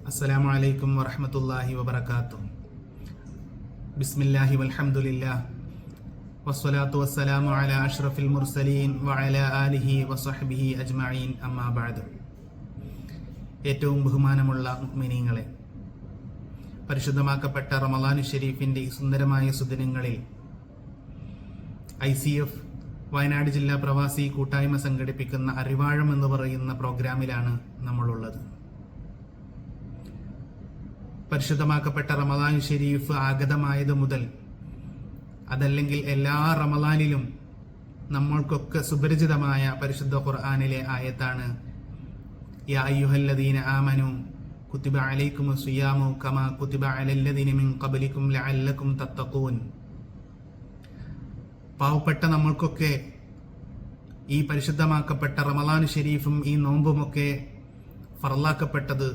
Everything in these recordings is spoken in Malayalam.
അസ്സലാമു അലൈക്കും വറഹ്മത്തുള്ളാഹി വബറകാതുഹു. ബിസ്മില്ലാഹി വൽഹംദുലില്ലാഹ് വസ്സലാത്തു വസ്സലാമു അലാ അഷ്റഫിൽ മുർസലീൻ വഅലാ ആലിഹി വസഹ്ബിഹി അജ്മഈൻ. അമ്മാ ബഅദ്. ഏറ്റവും ബഹുമാനമുള്ള മുഅ്മിനീങ്ങളെ, പരിശുദ്ധമാക്കപ്പെട്ട റമളാനു ശരീഫിന്റെ ഈ സുന്ദരമായ സുദിനങ്ങളിൽ ICF വയനാട് ജില്ലാ പ്രവാസി കൂട്ടായ്മ സംഘടിപ്പിക്കുന്ന അറിവാഴം എന്ന് പറയുന്ന പ്രോഗ്രാമിലാണ് നമ്മളുള്ളത്. പരിശുദ്ധമാക്കപ്പെട്ട റമളാൻ ഷരീഫ് ആഗതമായത് മുതൽ, അതല്ലെങ്കിൽ എല്ലാ റമളാനിലും നമ്മൾക്കൊക്കെ സുപരിചിതമായ പരിശുദ്ധ ഖുർആനിലെ ആയത്താണ് യാ അയ്യുഹല്ലദീന ആമനു കുതിബ അലൈക്കുമുസ് സിയാമു കമാ കുതിബ അലല്ലദീന മിൻ ഖബ്ലിക്കും ലഅല്ലക്കും തത്തഖൂൻ. പാവപ്പെട്ട നമ്മൾക്കൊക്കെ ഈ പരിശുദ്ധമാക്കപ്പെട്ട റമളാൻ ഷരീഫും ഈ നോമ്പുമൊക്കെ ഫർളാക്കപ്പെട്ടത്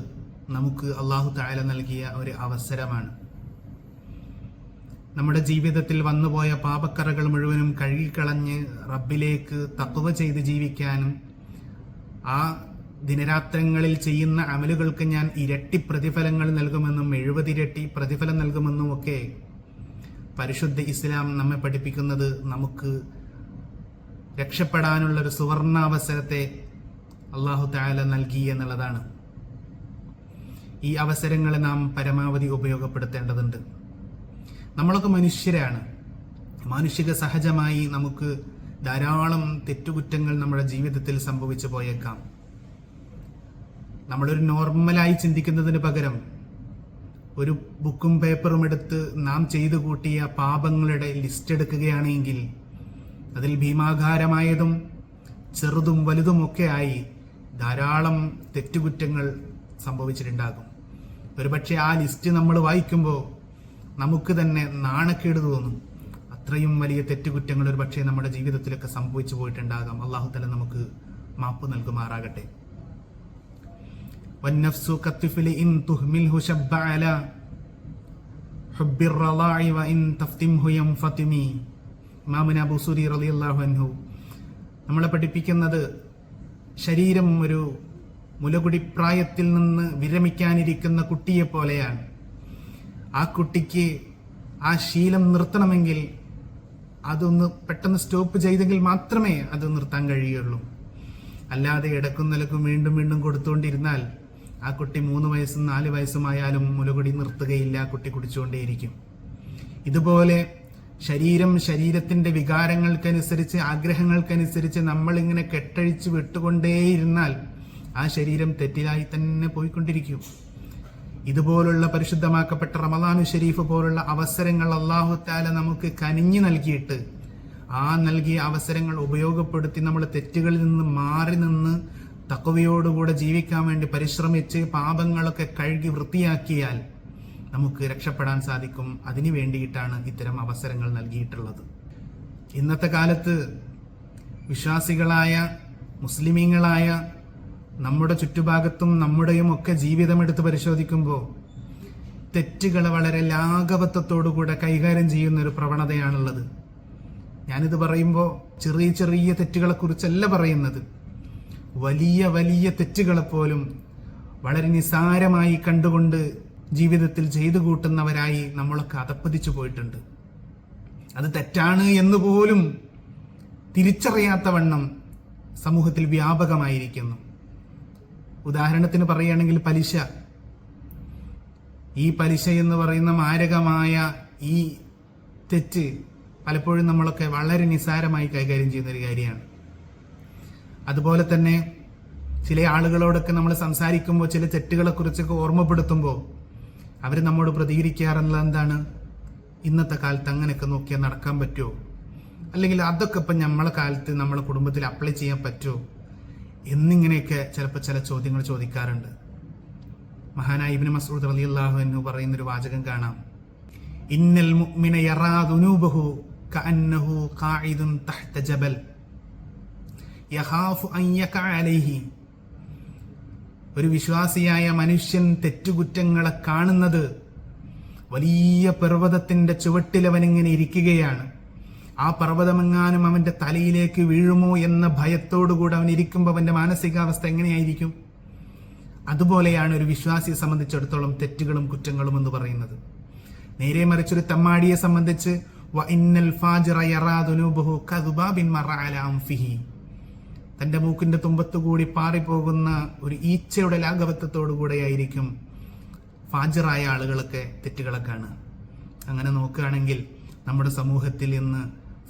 നമുക്ക് അല്ലാഹു തആല നൽകിയ ഒരു അവസരമാണ്. നമ്മുടെ ജീവിതത്തിൽ വന്നുപോയ പാപക്കറകൾ മുഴുവനും കഴുകിക്കളഞ്ഞ് റബ്ബിലേക്ക് തഖ്വ ചെയ്ത് ജീവിക്കാനും, ആ ദിനരാത്രങ്ങളിൽ ചെയ്യുന്ന അമലുകൾക്ക് ഞാൻ ഇരട്ടി പ്രതിഫലങ്ങൾ നൽകുമെന്നും 70 ഇരട്ടി പ്രതിഫലം നൽകുമെന്നും ഒക്കെ പരിശുദ്ധ ഇസ്ലാം നമ്മെ പഠിപ്പിക്കുന്നത് നമുക്ക് രക്ഷപ്പെടാനുള്ളൊരു സുവർണാവസരത്തെ അല്ലാഹു തആല നൽകി എന്നുള്ളതാണ്. ഈ അവസരങ്ങളെ നാം പരമാവധി ഉപയോഗപ്പെടുത്തേണ്ടതുണ്ട്. നമ്മളൊക്കെ മനുഷ്യരാണ്. മാനുഷിക സഹജമായി നമുക്ക് ധാരാളം തെറ്റുകുറ്റങ്ങൾ നമ്മുടെ ജീവിതത്തിൽ സംഭവിച്ചു പോയേക്കാം. നമ്മളൊരു നോർമലായി ചിന്തിക്കുന്നതിന് പകരം ഒരു ബുക്കും പേപ്പറും എടുത്ത് നാം ചെയ്തു കൂട്ടിയ പാപങ്ങളുടെ ലിസ്റ്റ് എടുക്കുകയാണെങ്കിൽ അതിൽ ഭീമാകാരമായതും ചെറുതും വലുതുമൊക്കെ ആയി ധാരാളം തെറ്റുകുറ്റങ്ങൾ സംഭവിച്ചിട്ടുണ്ടാകും. ഒരുപക്ഷെ ആ ലിസ്റ്റ് നമ്മൾ വായിക്കുമ്പോൾ നമുക്ക് തന്നെ നാണക്കേട് തോന്നും. അത്രയും വലിയ തെറ്റുകുറ്റങ്ങൾ ഒരു പക്ഷേ നമ്മുടെ ജീവിതത്തിലൊക്കെ സംഭവിച്ചു പോയിട്ടുണ്ടാകാം. അല്ലാഹു തആല നമുക്ക് മാപ്പ് നൽകുമാറാകട്ടെ. വന്നഫ്സു കത്തിഫിലി ഇൻ തുഹ്മിൽഹു ശബ്ബ അലാ ഹുബ്ബിർ റളാഇ വ ഇൻ തഫ്തിംഹു യംഫതിമി. ഇമാമുന ബുസൂരി റളിയല്ലാഹു അൻഹു നമ്മളെ പഠിപ്പിക്കുന്നത്, ശരീരം ഒരു മുലകുടിപ്രായത്തിൽ നിന്ന് വിരമിക്കാനിരിക്കുന്ന കുട്ടിയെ പോലെയാണ്. ആ കുട്ടിക്ക് ആ ശീലം നിർത്തണമെങ്കിൽ അതൊന്ന് പെട്ടെന്ന് സ്റ്റോപ്പ് ചെയ്തെങ്കിൽ മാത്രമേ അത് നിർത്താൻ കഴിയുള്ളൂ. അല്ലാതെ ഇടക്കും നിലക്കും വീണ്ടും വീണ്ടും കൊടുത്തുകൊണ്ടിരുന്നാൽ ആ കുട്ടി 3 വയസ്സും 4 വയസ്സുമായാലും മുലകുടി നിർത്തുകയില്ല, കുട്ടി കുടിച്ചുകൊണ്ടേയിരിക്കും. ഇതുപോലെ ശരീരത്തിന്റെ വികാരങ്ങൾക്കനുസരിച്ച്, ആഗ്രഹങ്ങൾക്കനുസരിച്ച് നമ്മളിങ്ങനെ കെട്ടഴിച്ച് വിട്ടുകൊണ്ടേയിരുന്നാൽ ആ ശരീരം തെറ്റിലായി തന്നെ പോയിക്കൊണ്ടിരിക്കും. ഇതുപോലുള്ള പരിശുദ്ധമാക്കപ്പെട്ട റമളാനു ഷരീഫ് പോലുള്ള അവസരങ്ങൾ അല്ലാഹു തആല നമുക്ക് കനിഞ്ഞു നൽകിയിട്ട്, ആ നൽകിയ അവസരങ്ങൾ ഉപയോഗപ്പെടുത്തി നമ്മൾ തെറ്റുകളിൽ നിന്ന് മാറി നിന്ന് തഖ്വയോടുകൂടെ ജീവിക്കാൻ വേണ്ടി പരിശ്രമിച്ച് പാപങ്ങളൊക്കെ കഴുകി വൃത്തിയാക്കിയാൽ നമുക്ക് രക്ഷപ്പെടാൻ സാധിക്കും. അതിനു വേണ്ടിയിട്ടാണ് ഇത്തരം അവസരങ്ങൾ നൽകിയിട്ടുള്ളത്. ഇന്നത്തെ കാലത്ത് വിശ്വാസികളായ മുസ്ലിമീങ്ങളായ നമ്മുടെ ചുറ്റുഭാഗത്തും നമ്മുടെയും ഒക്കെ ജീവിതമെടുത്ത് പരിശോധിക്കുമ്പോൾ തെറ്റുകളെ വളരെ ലാഘവത്വത്തോടുകൂടെ കൈകാര്യം ചെയ്യുന്ന ഒരു പ്രവണതയാണുള്ളത്. ഞാനിത് പറയുമ്പോൾ ചെറിയ ചെറിയ തെറ്റുകളെ കുറിച്ചല്ല പറയുന്നത്. വലിയ വലിയ തെറ്റുകളെപ്പോലും വളരെ നിസാരമായി കണ്ടുകൊണ്ട് ജീവിതത്തിൽ ചെയ്തു കൂട്ടുന്നവരായി നമ്മളൊക്കെ അധപ്പതിച്ചു പോയിട്ടുണ്ട്. അത് തെറ്റാണ് എന്ന് പോലും തിരിച്ചറിയാത്ത വണ്ണം സമൂഹത്തിൽ വ്യാപകമായിരിക്കുന്നു. ഉദാഹരണത്തിന് പറയുകയാണെങ്കിൽ പലിശ. ഈ പലിശ എന്ന് പറയുന്ന മാരകമായ ഈ തെറ്റ് പലപ്പോഴും നമ്മളൊക്കെ വളരെ നിസ്സാരമായി കൈകാര്യം ചെയ്യുന്ന ഒരു കാര്യമാണ്. അതുപോലെ തന്നെ ചില ആളുകളോടൊക്കെ നമ്മൾ സംസാരിക്കുമ്പോൾ ചില തെറ്റുകളെ കുറിച്ചൊക്കെ ഓർമ്മപ്പെടുത്തുമ്പോൾ അവർ നമ്മോട് പ്രതികരിക്കാറുള്ളത് എന്താണ്? ഇന്നത്തെ കാലത്ത് അങ്ങനെയൊക്കെ നോക്കിയാൽ നടക്കാൻ പറ്റുമോ? അല്ലെങ്കിൽ അതൊക്കെ ഇപ്പം നമ്മളെ കാലത്ത് നമ്മളെ കുടുംബത്തിൽ അപ്ലൈ ചെയ്യാൻ പറ്റുമോ എന്നിങ്ങനെയൊക്കെ ചിലപ്പോൾ ചില ചോദ്യങ്ങൾ ചോദിക്കാറുണ്ട്. മഹാനായ ഇബ്നു മസ്ഊദ് റളിയല്ലാഹു അൻഹു പറയുന്നൊരു വാചകം കാണാം. ഇന്നൽ മുഅ്മിന യറാ ദുനൂബഹു കഅന്നഹു ഖാഇദുൻ തഹ്ത ജബൽ യഖാഫു അൻ യഖഅ അലൈഹി. ഒരു വിശ്വാസിയായ മനുഷ്യൻ തെറ്റുകുറ്റങ്ങളെ കാണുന്നത് വലിയ പർവ്വതത്തിന്റെ ചുവട്ടിൽ അവനിങ്ങനെ ഇരിക്കുകയാണ്. ആ പർവ്വതമെങ്ങാനും അവന്റെ തലയിലേക്ക് വീഴുമോ എന്ന ഭയത്തോടുകൂടെ അവൻ ഇരിക്കുമ്പോൾ അവന്റെ മാനസികാവസ്ഥ എങ്ങനെയായിരിക്കും? അതുപോലെയാണ് ഒരു വിശ്വാസിയെ സംബന്ധിച്ചിടത്തോളം തെറ്റുകളും കുറ്റങ്ങളും എന്ന് പറയുന്നത്. നേരെ മറിച്ചൊരു തമ്മാടിയെ സംബന്ധിച്ച് തന്റെ മൂക്കിന്റെ തുമ്പത്തുകൂടി പാറിപ്പോകുന്ന ഒരു ഈച്ചയുടെ ലാഘവത്വത്തോടു കൂടെയായിരിക്കും ഫാജിറായ ആളുകളൊക്കെ തെറ്റുകളെ കാണുക. അങ്ങനെ നോക്കുകയാണെങ്കിൽ നമ്മുടെ സമൂഹത്തിൽ ഇന്ന്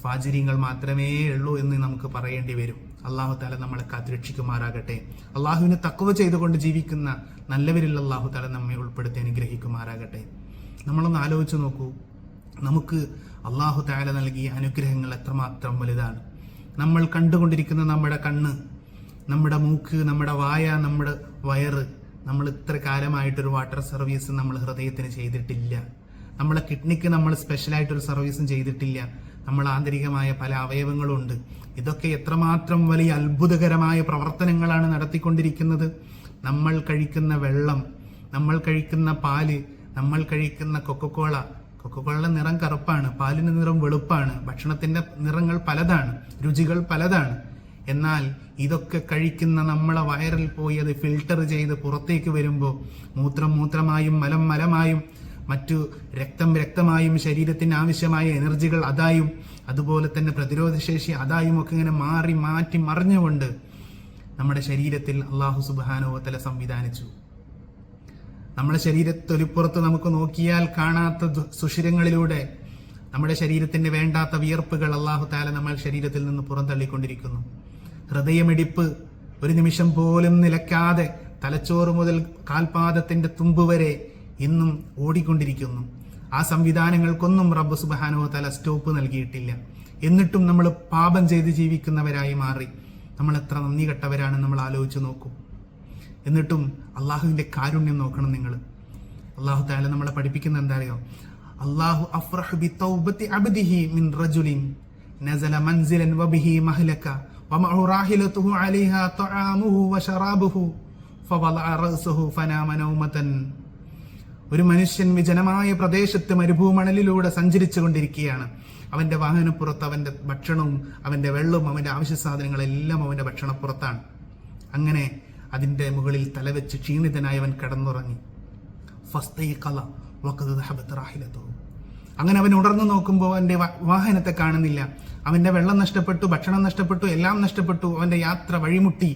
ഫാജിരിങ്ങൾ മാത്രമേ ഉള്ളൂ എന്ന് നമുക്ക് പറയേണ്ടി വരും. അള്ളാഹു താല നമ്മളെ കാത്തുരക്ഷിക്കുമാറാകട്ടെ. അള്ളാഹുവിന് തഖ്വ ചെയ്തുകൊണ്ട് ജീവിക്കുന്ന നല്ലവരിൽ അള്ളാഹു താല നമ്മെ ഉൾപ്പെടുത്തി അനുഗ്രഹിക്കുമാറാകട്ടെ. നമ്മളൊന്ന് ആലോചിച്ച് നോക്കൂ, നമുക്ക് അള്ളാഹു താല നൽകിയ അനുഗ്രഹങ്ങൾ എത്രമാത്രം വലുതാണ്. നമ്മൾ കണ്ടുകൊണ്ടിരിക്കുന്ന നമ്മുടെ കണ്ണ്, നമ്മുടെ മൂക്ക്, നമ്മുടെ വായ, നമ്മുടെ വയറ്, നമ്മൾ ഇത്ര കാലമായിട്ടൊരു വാട്ടർ സർവീസ് നമ്മൾ ഹൃദയത്തിന് ചെയ്തിട്ടില്ല. നമ്മളെ കിഡ്നിക്ക് നമ്മൾ സ്പെഷ്യലായിട്ടൊരു സർവീസും ചെയ്തിട്ടില്ല. നമ്മൾ ആന്തരികമായ പല അവയവങ്ങളുണ്ട്. ഇതൊക്കെ എത്രമാത്രം വലിയ അത്ഭുതകരമായ പ്രവർത്തനങ്ങളാണ് നടത്തിക്കൊണ്ടിരിക്കുന്നത്. നമ്മൾ കഴിക്കുന്ന വെള്ളം, നമ്മൾ കഴിക്കുന്ന പാല്, നമ്മൾ കഴിക്കുന്ന കൊക്കക്കോള നിറം കറുപ്പാണ്, പാലിന് നിറം വെളുപ്പാണ്, ഭക്ഷണത്തിന്റെ നിറങ്ങൾ പലതാണ്, രുചികൾ പലതാണ്. എന്നാൽ ഇതൊക്കെ കഴിക്കുന്ന നമ്മളെ വയറിൽ പോയി അത് ഫിൽട്ടർ ചെയ്ത് പുറത്തേക്ക് വരുമ്പോൾ മൂത്രമായും മലമായും മറ്റു രക്തമായും ശരീരത്തിന് ആവശ്യമായ എനർജികൾ അതായും അതുപോലെ തന്നെ പ്രതിരോധശേഷി അതായും ഒക്കെ ഇങ്ങനെ മാറ്റി മറിഞ്ഞുകൊണ്ട് നമ്മുടെ ശരീരത്തിൽ അള്ളാഹു സുബ്ഹാനഹു വ തആല സംവിധാനിച്ചു. നമ്മുടെ ശരീരത്തൊലിപ്പുറത്ത് നമുക്ക് നോക്കിയാൽ കാണാത്ത സുഷിരങ്ങളിലൂടെ നമ്മുടെ ശരീരത്തിന് വേണ്ടാത്ത വിയർപ്പുകൾ അള്ളാഹു തആല നമ്മൾ ശരീരത്തിൽ നിന്ന് പുറന്തള്ളിക്കൊണ്ടിരിക്കുന്നു. ഹൃദയമിടിപ്പ് ഒരു നിമിഷം പോലും നിലയ്ക്കാതെ തലച്ചോറ് മുതൽ കാൽപാദത്തിന്റെ തുമ്പ് വരെ ഇന്നും ഓടിക്കൊണ്ടിരിക്കുന്നു. ആ സംവിധാനങ്ങൾക്കൊന്നും റബ്ബ് സുബ്ഹാനഹു വ തആല സ്റ്റോപ്പ് നൽകിയിട്ടില്ല. എന്നിട്ടും നമ്മൾ പാപം ചെയ്ത് ജീവിക്കുന്നവരായി മാറി. നമ്മൾ എത്ര നന്ദി കെട്ടവരാണ് നമ്മൾ ആലോചിച്ച് നോക്കൂ. എന്നിട്ടും അള്ളാഹുവിന്റെ കാരുണ്യം നോക്കണം നിങ്ങൾ. അള്ളാഹു തആല നമ്മളെ പഠിപ്പിക്കുന്ന എന്താ അറിയോ? അല്ലാഹു അഫ്റഹു ബിതൗബതി അബ്ദിഹി മിൻ റജുലിൻ നസല മൻസിലൻ വബിഹി മഹ്ലക വമഅഹു റാഹിലതുഹു അലൈഹാ തആമുഹു വശറാബുഹു ഫവളഅ റഅസഹു ഫനാമ നൗമതൻ. ഒരു മനുഷ്യൻ വിജനമായ പ്രദേശത്ത് മരുഭൂമണലിലൂടെ സഞ്ചരിച്ചു കൊണ്ടിരിക്കുകയാണ്. അവന്റെ വാഹനപ്പുറത്ത് അവന്റെ ഭക്ഷണവും അവന്റെ വെള്ളവും അവന്റെ ആവശ്യ സാധനങ്ങളെല്ലാം അവന്റെ ഭക്ഷണപ്പുറത്താണ്. അങ്ങനെ അതിന്റെ മുകളിൽ തലവെച്ച് ക്ഷീണിതനായി അവൻ കിടന്നുറങ്ങി. അങ്ങനെ അവൻ ഉണർന്നു നോക്കുമ്പോൾ അവന്റെ വാഹനത്തെ കാണുന്നില്ല. അവന്റെ വെള്ളം നഷ്ടപ്പെട്ടു, ഭക്ഷണം നഷ്ടപ്പെട്ടു, എല്ലാം നഷ്ടപ്പെട്ടു. അവന്റെ യാത്ര വഴിമുട്ടി.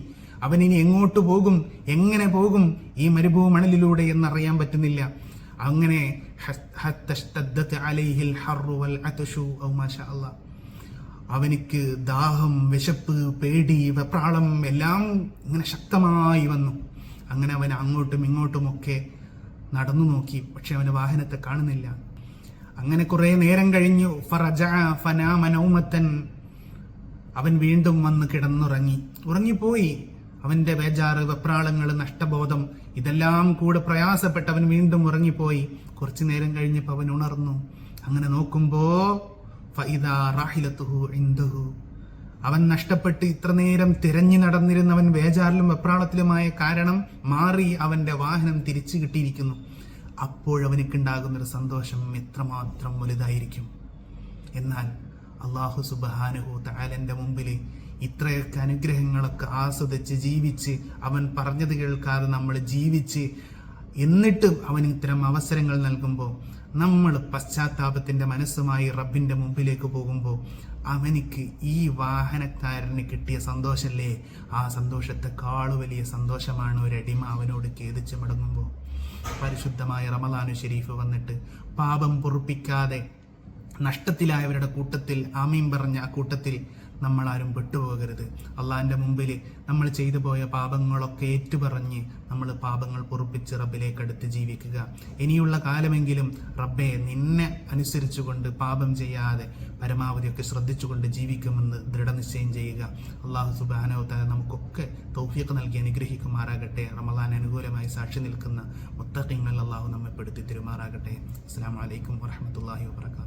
അവൻ ഇനി എങ്ങോട്ട് പോകും, എങ്ങനെ പോകും ഈ മരുഭൂമണലിലൂടെ എന്നറിയാൻ പറ്റുന്നില്ല. അങ്ങനെ അവനിക്ക് ദാഹം, വിശപ്പ്, പേടി, വെപ്രാളം എല്ലാം ഇങ്ങനെ ശക്തമായി വന്നു. അങ്ങനെ അവൻ അങ്ങോട്ടും ഇങ്ങോട്ടുമൊക്കെ നടന്നു നോക്കി. പക്ഷെ അവന് വാഹനത്തെ കാണുന്നില്ല. അങ്ങനെ കുറെ നേരം കഴിഞ്ഞു. അവൻ വീണ്ടും വന്ന് ഉറങ്ങിപ്പോയി. അവന്റെ ബേജാറ്, വെപ്രാളങ്ങൾ, നഷ്ടബോധം ഇതെല്ലാം കൂടെ പ്രയാസപ്പെട്ട് അവൻ വീണ്ടും ഉറങ്ങിപ്പോയി. കുറച്ചു നേരം കഴിഞ്ഞപ്പോൾ അവൻ ഉണർന്നു. അങ്ങനെ നോക്കുമ്പോ അവൻ നഷ്ടപ്പെട്ട് ഇത്ര നേരം തിരഞ്ഞു നടന്നിരുന്നവൻ ബേജാറിലും വെപ്രാളത്തിലുമായ കാരണം മാറി അവന്റെ വാഹനം തിരിച്ചു കിട്ടിയിരിക്കുന്നു. അപ്പോഴവനിക്കുണ്ടാകുന്നൊരു സന്തോഷം എത്രമാത്രം വലുതായിരിക്കും. എന്നാൽ അല്ലാഹു സുബ്ഹാനഹു തആലന്റെ മുമ്പിൽ ഇത്രയൊക്കെ അനുഗ്രഹങ്ങളൊക്കെ ആസ്വദിച്ച് ജീവിച്ച് അവൻ പറഞ്ഞത് കേൾക്കാതെ നമ്മൾ ജീവിച്ച് എന്നിട്ടും അവൻ ഇത്തരം അവസരങ്ങൾ നൽകുമ്പോൾ നമ്മൾ പശ്ചാത്താപത്തിന്റെ മനസ്സുമായി റബ്ബിന്റെ മുമ്പിലേക്ക് പോകുമ്പോൾ അവനിക്ക് ഈ വാഹനക്കാരന് കിട്ടിയ സന്തോഷമല്ലേ, ആ സന്തോഷത്തെക്കാൾ വലിയ സന്തോഷമാണ് ഒരടിമ അവനോട് ഖേദിച്ച് മടങ്ങുമ്പോൾ. പരിശുദ്ധമായ റമളാനു ശരീഫ് വന്നിട്ട് പാപം പൊറുപ്പിക്കാതെ നഷ്ടത്തിലായവരുടെ കൂട്ടത്തിൽ ആമീൻ പറഞ്ഞ ആ കൂട്ടത്തിൽ നമ്മളാരും പെട്ടുപോകരുത്. അള്ളാഹിന്റെ മുമ്പിൽ നമ്മൾ ചെയ്തു പോയ പാപങ്ങളൊക്കെ ഏറ്റുപറഞ്ഞ് നമ്മൾ പാപങ്ങൾ പൊറുപ്പിച്ച് റബ്ബിലേക്ക് അടുത്ത് ജീവിക്കുക. ഇനിയുള്ള കാലമെങ്കിലും റബ്ബെ നിന്നെ അനുസരിച്ചുകൊണ്ട് പാപം ചെയ്യാതെ പരമാവധിയൊക്കെ ശ്രദ്ധിച്ചുകൊണ്ട് ജീവിക്കുമെന്ന് ദൃഢനിശ്ചയം ചെയ്യുക. അള്ളാഹു സുബ്ഹാനഹു വ തആല നമുക്കൊക്കെ തൗഫീഖ് നൽകി അനുഗ്രഹിക്കുമാറാകട്ടെ. റമളാൻ അനുകൂലമായി സാക്ഷി നിൽക്കുന്ന മുത്തഖീങ്ങളിൽ അള്ളാഹു നമ്മെ പെടുത്തി തരുമാറാകട്ടെ. അസ്സലാമു അലൈക്കും വറഹ്മത്തുള്ളാഹി വബറകാതുഹു.